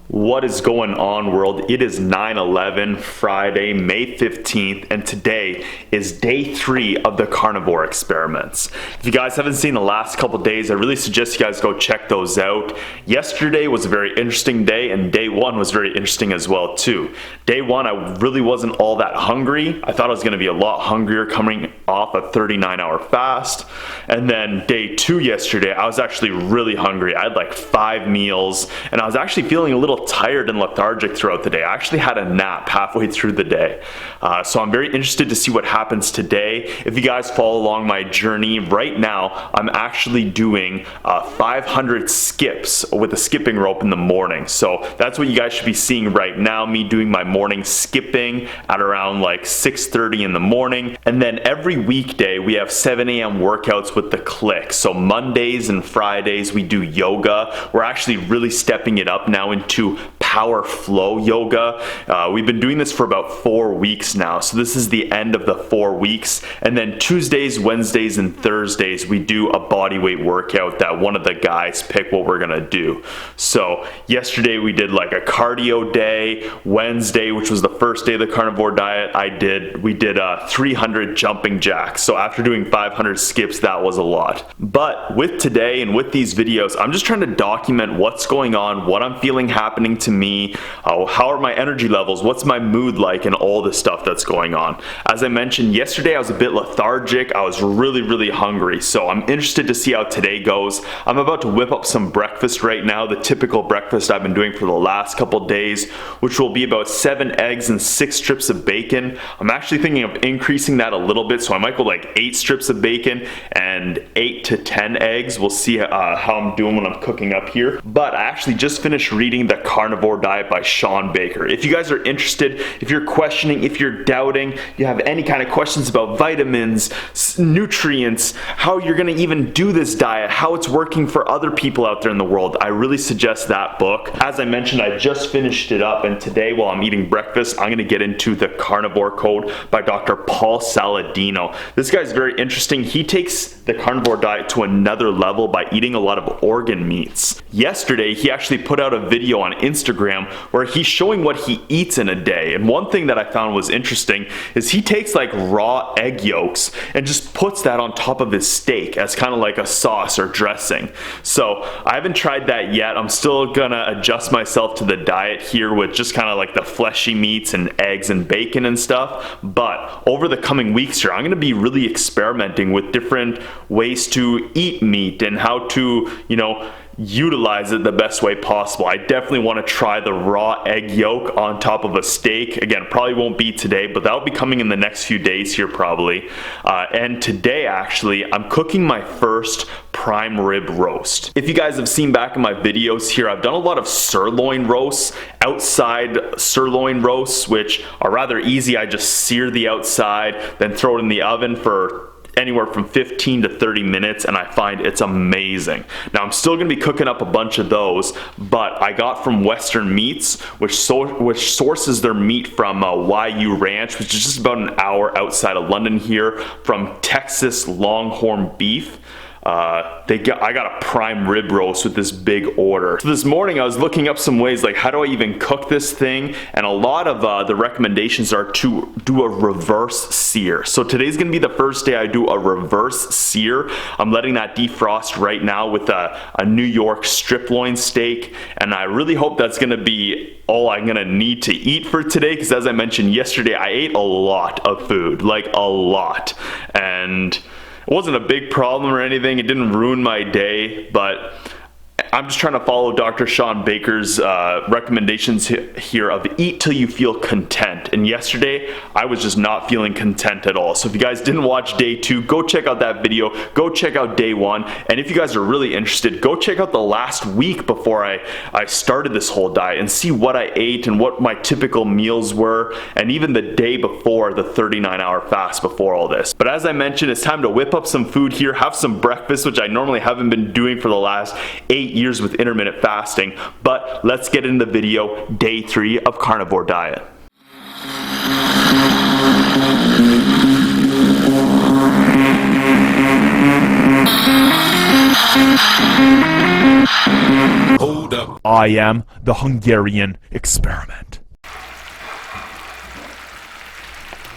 What is going on, world? It is 9/11, Friday, May 15th, and today is day 3 of the carnivore experiments. If you guys haven't seen the last couple days, I really suggest you guys go check those out. Yesterday was a very interesting day, and day 1 was very interesting as well too. Day 1, I really wasn't all that hungry. I thought I was going to be a lot hungrier coming off a 39-hour fast. And then day 2 yesterday, I was actually really hungry. I had like 5 meals, and I was actually feeling a little tired and lethargic throughout the day. I actually had a nap halfway through the day. So I'm very interested to see what happens today. If you guys follow along my journey, right now I'm actually doing 500 skips with a skipping rope in the morning. So that's what you guys should be seeing right now, me doing my morning skipping at around like 6:30 in the morning. And then every weekday we have 7 a.m. workouts with the click. So Mondays and Fridays we do yoga. We're actually really stepping it up now into power flow yoga. We've been doing this for about 4 weeks now, so this is the end of the 4 weeks. And then Tuesdays, Wednesdays, and Thursdays we do a body weight workout that one of the guys pick what we're gonna do. So yesterday we did like a cardio day. Wednesday, which was the first day of the carnivore diet, we did 300 jumping jacks. So after doing 500 skips, that was a lot. But with today and with these videos, I'm just trying to document what's going on, what I'm feeling happening to me, how are my energy levels, what's my mood like, and all this stuff that's going on. As I mentioned yesterday, I was a bit lethargic. I was really hungry, so I'm interested to see how today goes. I'm about to whip up some breakfast right now, the typical breakfast I've been doing for the last couple days, which will be about 7 eggs and 6 strips of bacon. I'm actually thinking of increasing that a little bit, so I might go like 8 strips of bacon and 8 to 10 eggs. We'll see how I'm doing when I'm cooking up here. But I actually just finished reading The Carnivore Diet by Shawn Baker. If you guys are interested, if you're questioning, if you're doubting, you have any kind of questions about vitamins, nutrients, how you're gonna even do this diet, how it's working for other people out there in the world, I really suggest that book. As I mentioned, I just finished it up, and today while I'm eating breakfast, I'm gonna get into The Carnivore Code by Dr. Paul Saladino. This guy's very interesting. He takes the carnivore diet to another level by eating a lot of organ meats. Yesterday, he actually put out a video on Instagram where he's showing what he eats in a day. And one thing that I found was interesting is he takes like raw egg yolks and just puts that on top of his steak as kind of like a sauce or dressing. So I haven't tried that yet. I'm still gonna adjust myself to the diet here with just kind of like the fleshy meats and eggs and bacon and stuff. But over the coming weeks here, I'm gonna be really experimenting with different ways to eat meat and how to, utilize it the best way possible. I definitely want to try the raw egg yolk on top of a steak. Again, probably won't be today, but that'll be coming in the next few days here probably. And today actually, I'm cooking my first prime rib roast. If you guys have seen back in my videos here, I've done a lot of sirloin roasts, outside sirloin roasts, which are rather easy. I just sear the outside, then throw it in the oven for anywhere from 15 to 30 minutes, and I find it's amazing. Now I'm still gonna be cooking up a bunch of those, but I got from Western Meats, which sources their meat from YU Ranch, which is just about an hour outside of London here, from Texas Longhorn beef. I got a prime rib roast with this big order. So this morning I was looking up some ways like how do I even cook this thing, and a lot of the recommendations are to do a reverse sear. So today's gonna be the first day I do a reverse sear. I'm letting that defrost right now with a New York strip loin steak, and I really hope that's gonna be all I'm gonna need to eat for today, because as I mentioned yesterday, I ate a lot of food, like a lot, and it wasn't a big problem or anything. It didn't ruin my day, but I'm just trying to follow Dr. Shawn Baker's recommendations here of eat till you feel content. And yesterday, I was just not feeling content at all. So if you guys didn't watch day 2, go check out that video. Go check out day 1. And if you guys are really interested, go check out the last week before I started this whole diet and see what I ate and what my typical meals were, and even the day before the 39-hour fast before all this. But as I mentioned, it's time to whip up some food here, have some breakfast, which I normally haven't been doing for the last 8 years with intermittent fasting. But let's get into the video, day 3 of carnivore diet. Hold up. I am the Hungarian experiment.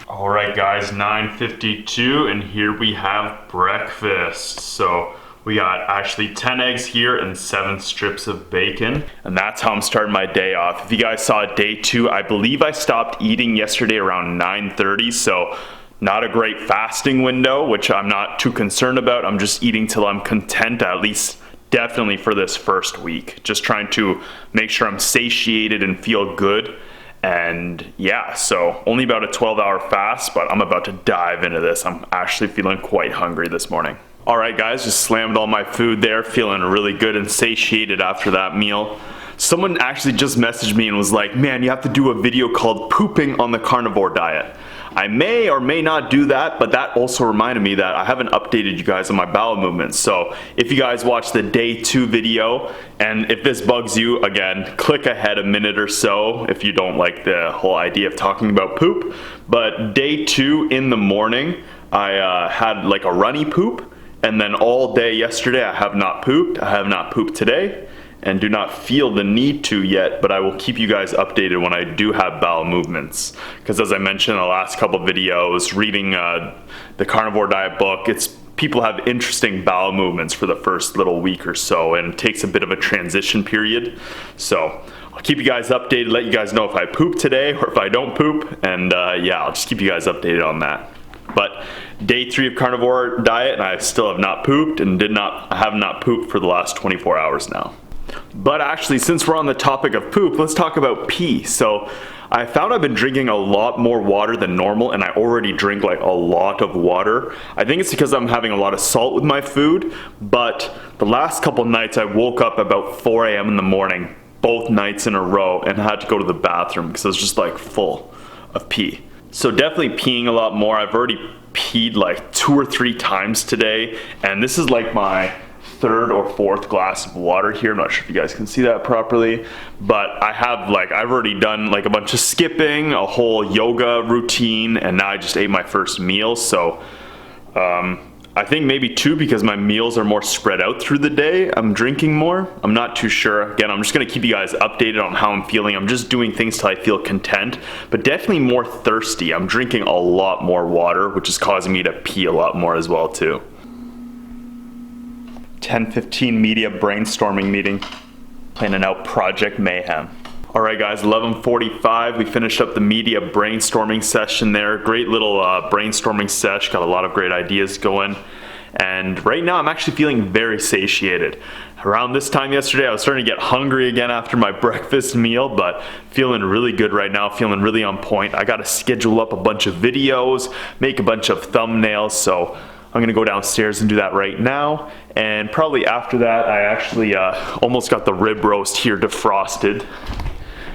Alright guys, 9:52 and here we have breakfast. So we got actually 10 eggs here and 7 strips of bacon. And that's how I'm starting my day off. If you guys saw day 2, I believe I stopped eating yesterday around 9:30. So not a great fasting window, which I'm not too concerned about. I'm just eating till I'm content, at least definitely for this first week. Just trying to make sure I'm satiated and feel good. And yeah, so only about a 12-hour fast, but I'm about to dive into this. I'm actually feeling quite hungry this morning. All right guys, just slammed all my food there, feeling really good and satiated after that meal. Someone actually just messaged me and was like, man, you have to do a video called Pooping on the Carnivore Diet. I may or may not do that, but that also reminded me that I haven't updated you guys on my bowel movements. So if you guys watch the day 2 video, and if this bugs you, again, click ahead a minute or so if you don't like the whole idea of talking about poop. But day 2 in the morning, I had like a runny poop, and then all day yesterday I have not pooped. I have not pooped today, and do not feel the need to yet, but I will keep you guys updated when I do have bowel movements. Because as I mentioned in the last couple videos, reading the Carnivore Diet book, people have interesting bowel movements for the first little week or so, and it takes a bit of a transition period. So I'll keep you guys updated, let you guys know if I poop today or if I don't poop, and yeah, I'll just keep you guys updated on that. But day 3 of Carnivore Diet, and I still have not pooped, and have not pooped for the last 24 hours now. But actually, since we're on the topic of poop, let's talk about pee. So I found I've been drinking a lot more water than normal, and I already drink like a lot of water. I think it's because I'm having a lot of salt with my food, but the last couple nights I woke up about 4 a.m. in the morning, both nights in a row, and had to go to the bathroom because I was just like full of pee. So definitely peeing a lot more. I've already peed like 2 or 3 times today, and this is like my 3rd or 4th glass of water here. I'm not sure if you guys can see that properly, but I've already done like a bunch of skipping, a whole yoga routine, and now I just ate my first meal. So I think maybe 2 because my meals are more spread out through the day. I'm drinking more. I'm not too sure. Again, I'm just gonna keep you guys updated on how I'm feeling. I'm just doing things till I feel content, but definitely more thirsty. I'm drinking a lot more water, which is causing me to pee a lot more as well too. 10:15 media brainstorming meeting, planning out Project Mayhem. All right guys, 11:45, we finished up the media brainstorming session there. Great little brainstorming sesh, got a lot of great ideas going. And right now I'm actually feeling very satiated. Around this time yesterday I was starting to get hungry again after my breakfast meal, but feeling really good right now, feeling really on point. I gotta schedule up a bunch of videos, make a bunch of thumbnails, so I'm gonna go downstairs and do that right now, and probably after that I actually almost got the rib roast here defrosted.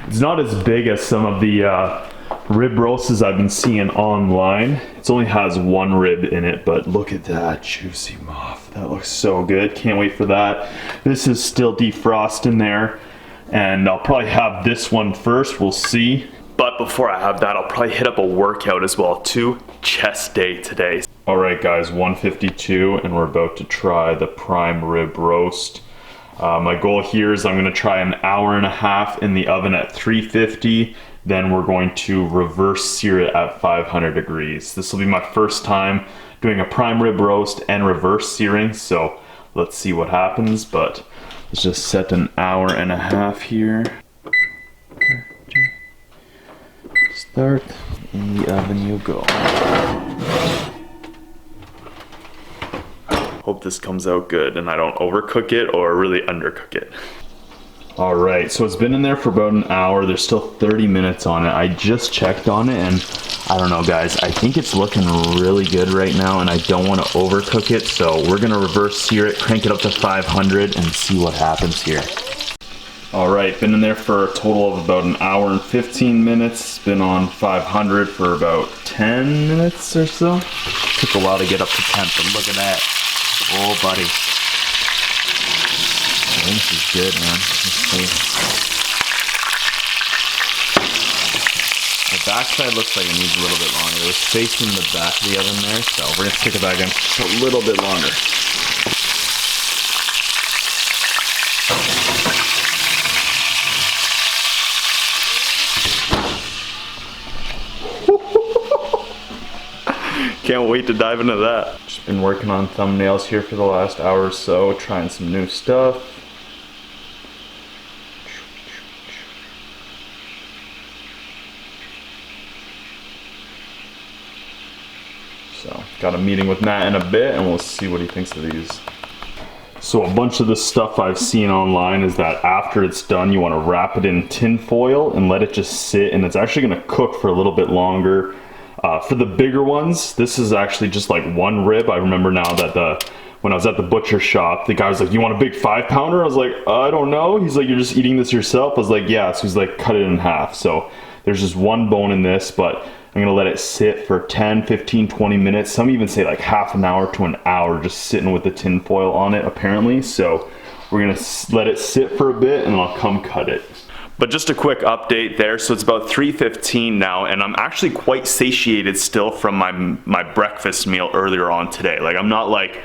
It's not as big as some of the rib roasts I've been seeing online. It only has 1 rib in it, but look at that juicy muff. That looks so good, can't wait for that. This is still defrosting there, and I'll probably have this one first, we'll see. But before I have that, I'll probably hit up a workout as well too. Chest day today. All right guys, 1:52 and we're about to try the prime rib roast. My goal here is I'm gonna try an hour and a half in the oven at 350, then we're going to reverse sear it at 500 degrees. This will be my first time doing a prime rib roast and reverse searing, so let's see what happens, but let's just set an hour and a half here. Start, in the oven you go. Hope this comes out good and I don't overcook it or really undercook it. All right, so it's been in there for about an hour. There's still 30 minutes on it. I just checked on it and I don't know guys, I think it's looking really good right now and I don't want to overcook it. So we're gonna reverse sear it, crank it up to 500 and see what happens here. All right, been in there for a total of about an hour and 15 minutes. Been on 500 for about 10 minutes or so. Took a while to get up to 10, but look at that. Oh, buddy. This is good, man. The backside looks like it needs a little bit longer. It was facing the back of the oven there, so we're gonna stick it back in just a little bit longer. Can't wait to dive into that. Just been working on thumbnails here for the last hour or so, trying some new stuff. So, got a meeting with Matt in a bit and we'll see what he thinks of these. So a bunch of the stuff I've seen online is that after it's done, you want to wrap it in tin foil and let it just sit, and it's actually going to cook for a little bit longer. For the bigger ones, this is actually just like one rib. I remember now that when I was at the butcher shop, the guy was like, "You want a big 5-pounder?" I was like, "I don't know." He's like, "You're just eating this yourself?" I was like, "Yeah." So he's like, "Cut it in half." So there's just one bone in this, but I'm gonna let it sit for 10, 15, 20 minutes. Some even say like half an hour to an hour just sitting with the tin foil on it apparently. So we're gonna let it sit for a bit and I'll come cut it. But just a quick update there. So it's about 3:15 now and I'm actually quite satiated still from my breakfast meal earlier on today. Like I'm not like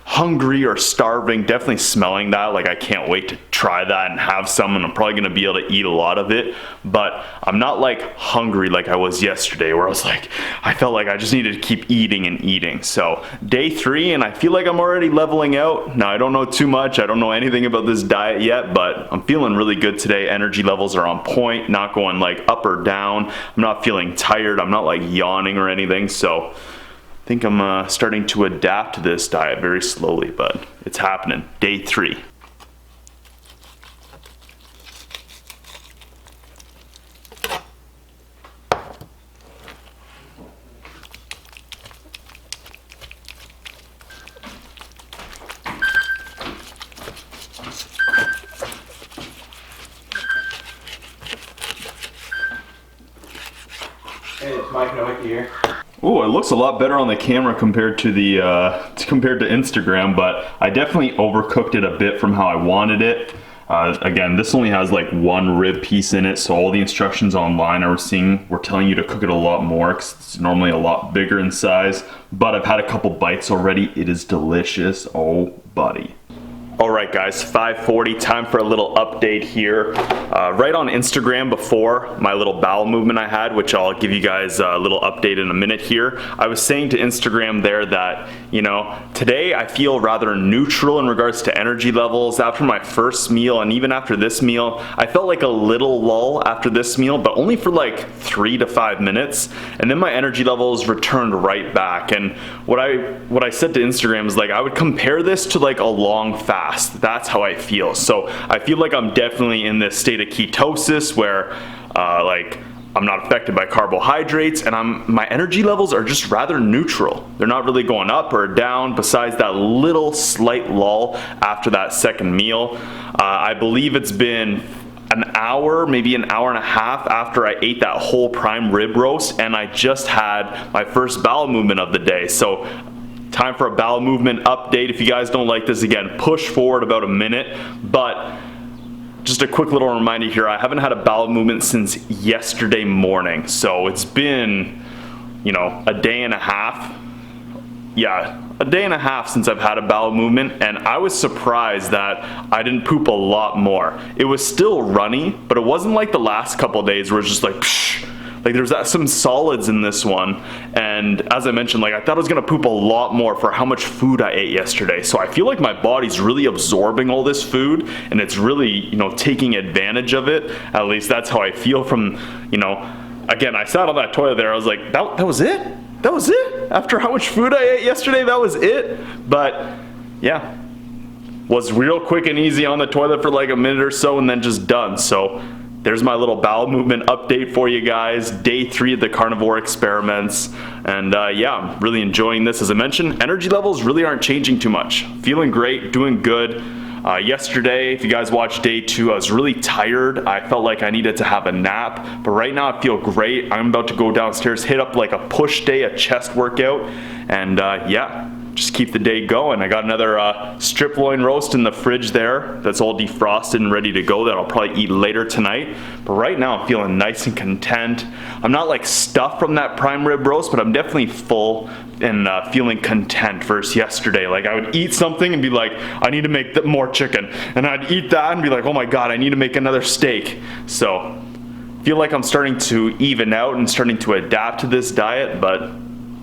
hungry or starving, definitely smelling that. Like I can't wait to try that and have some, and I'm probably gonna be able to eat a lot of it, but I'm not like hungry like I was yesterday where I was like, I felt like I just needed to keep eating and eating. So day 3 and I feel like I'm already leveling out. Now I don't know too much, I don't know anything about this diet yet, but I'm feeling really good today. Energy levels are on point, not going like up or down. I'm not feeling tired, I'm not like yawning or anything, so I think I'm starting to adapt to this diet very slowly, but it's happening. Day 3. Hey, it's Mike Nowicki here. Oh, it looks a lot better on the camera compared to the compared to Instagram, but I definitely overcooked it a bit from how I wanted it. Again, this only has like one rib piece in it, so all the instructions online I was seeing were telling you to cook it a lot more because it's normally a lot bigger in size. But I've had a couple bites already. It is delicious. Oh, buddy. Alright guys, 5:40, time for a little update here. Right on Instagram before my little bowel movement I had, which I'll give you guys a little update in a minute here, I was saying to Instagram there that, you know, today I feel rather neutral in regards to energy levels. After my first meal and even after this meal, I felt like a little lull after this meal, but only for like 3 to 5 minutes, and then my energy levels returned right back. And what I said to Instagram is like, I would compare this to like a long fast. That's how I feel. So I feel like I'm definitely in this state of ketosis where like I'm not affected by carbohydrates and my energy levels are just rather neutral. They're not really going up or down besides that little slight lull after that second meal. I believe it's been an hour, maybe an hour and a half after I ate that whole prime rib roast and I just had my first bowel movement of the day. So time for a bowel movement update. If you guys don't like this, again, push forward about a minute. But just a quick little reminder here, I haven't had a bowel movement since yesterday morning. So it's been, you know, a day and a half. Yeah, a day and a half since I've had a bowel movement, and I was surprised that I didn't poop a lot more. It was still runny, but it wasn't like the last couple of days where it's just like, psh. Like there's some solids in this one, and as I mentioned, like I thought I was gonna poop a lot more for how much food I ate yesterday. So I feel like my body's really absorbing all this food, and it's really, you know, taking advantage of it. At least that's how I feel from, you know, again, I sat on that toilet there, I was like, that was it? That was it? After how much food I ate yesterday, that was it? But yeah, was real quick and easy on the toilet for like a minute or so and then just done. So there's my little bowel movement update for you guys. Day 3 of the carnivore experiments. And yeah, I'm really enjoying this. As I mentioned, energy levels really aren't changing too much. Feeling great, doing good. Yesterday, if you guys watched day 2, I was really tired. I felt like I needed to have a nap. But right now I feel great. I'm about to go downstairs, hit up like a push day, a chest workout. And yeah, just keep the day going. I got another strip loin roast in the fridge there that's all defrosted and ready to go that I'll probably eat later tonight. But right now I'm feeling nice and content. I'm not like stuffed from that prime rib roast, but I'm definitely full and feeling content versus yesterday. Like I would eat something and be like, I need to make more chicken. And I'd eat that and be like, oh my God, I need to make another steak. So feel like I'm starting to even out and starting to adapt to this diet, but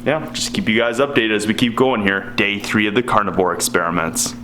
yeah, just keep you guys updated as we keep going here. Day 3 of the carnivore experiments.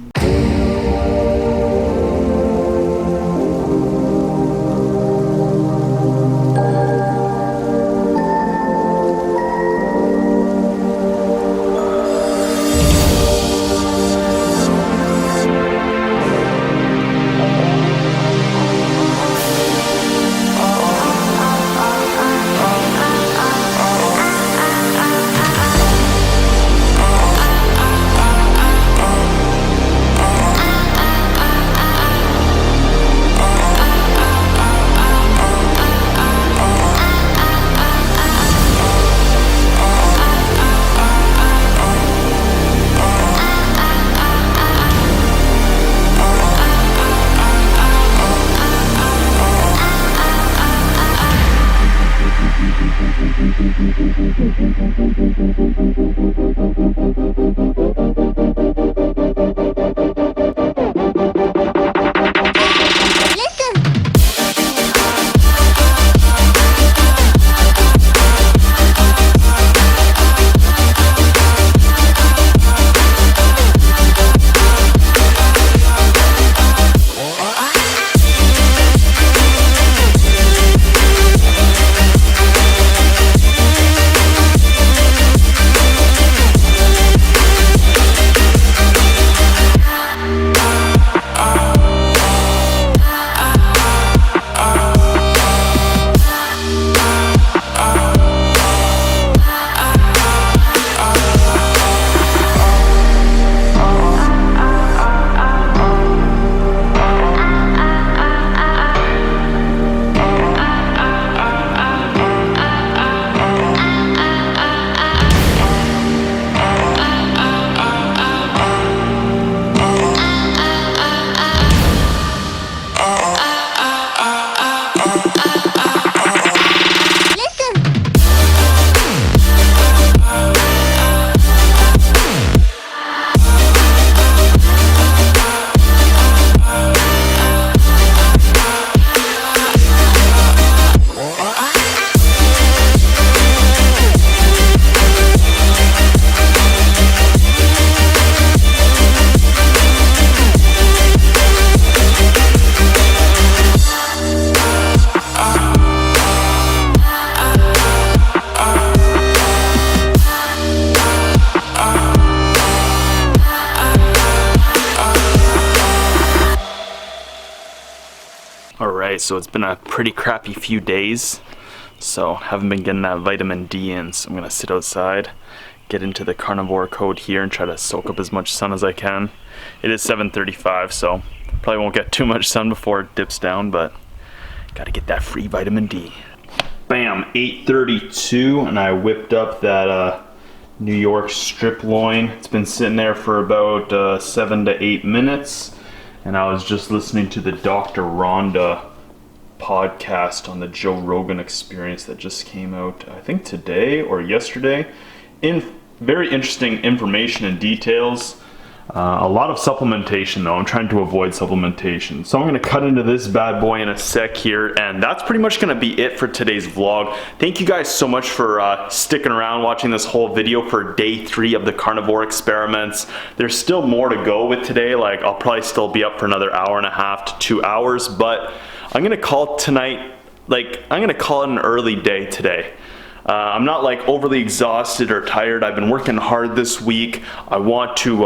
Alright, so it's been a pretty crappy few days, so haven't been getting that vitamin D in, so I'm gonna sit outside, get into the carnivore code here and try to soak up as much sun as I can. It is 7:35, so probably won't get too much sun before it dips down, but gotta get that free vitamin D. Bam, 8:32, and I whipped up that New York strip loin. It's been sitting there for about 7 to 8 minutes. And I was just listening to the Dr. Rhonda podcast on the Joe Rogan Experience that just came out, I think today or yesterday. Very interesting information and details. A lot of supplementation though. I'm trying to avoid supplementation. So I'm going to cut into this bad boy in a sec here, and that's pretty much going to be it for today's vlog. Thank you guys so much for sticking around watching this whole video for day 3 of the carnivore experiments. There's still more to go with today. Like, I'll probably still be up for another hour and a half to 2 hours, but I'm going to call tonight, I'm going to call it an early day today. I'm not like overly exhausted or tired. I've been working hard this week. I want to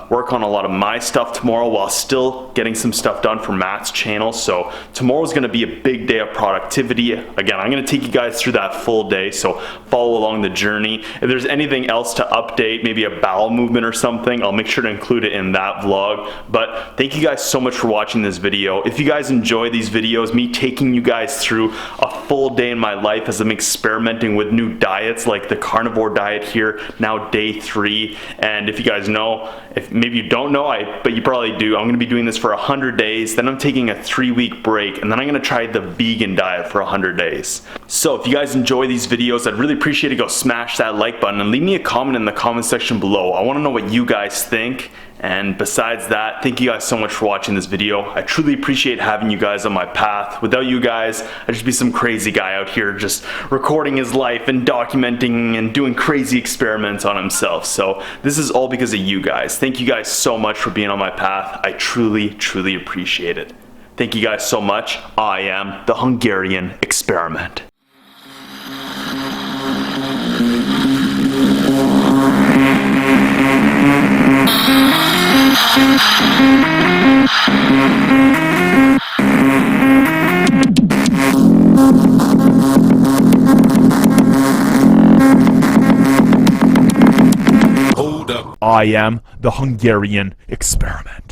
work on a lot of my stuff tomorrow while still getting some stuff done for Matt's channel. So tomorrow's going to be a big day of productivity. Again, I'm going to take you guys through that full day, so follow along the journey. If there's anything else to update, maybe a bowel movement or something, I'll make sure to include it in that vlog. But thank you guys so much for watching this video. If you guys enjoy these videos, me taking you guys through a full day in my life as I'm experimenting with new diets like the carnivore diet here, now day 3. And if you guys know, if maybe you don't know, but you probably do, I'm going to be doing this for 100 days, then I'm taking a 3-week break, and then I'm going to try the vegan diet for 100 days. So if you guys enjoy these videos, I'd really appreciate it. Go smash that like button and leave me a comment in the comment section below. I want to know what you guys think. And besides that, thank you guys so much for watching this video. I truly appreciate having you guys on my path. Without you guys, I'd just be some crazy guy out here just recording his life and documenting and doing crazy experiments on himself. So this is all because of you guys. Thank you guys so much for being on my path. I truly, truly appreciate it. Thank you guys so much. I am the Hungarian Experiment. Hold up. I am the Hungarian Experiment.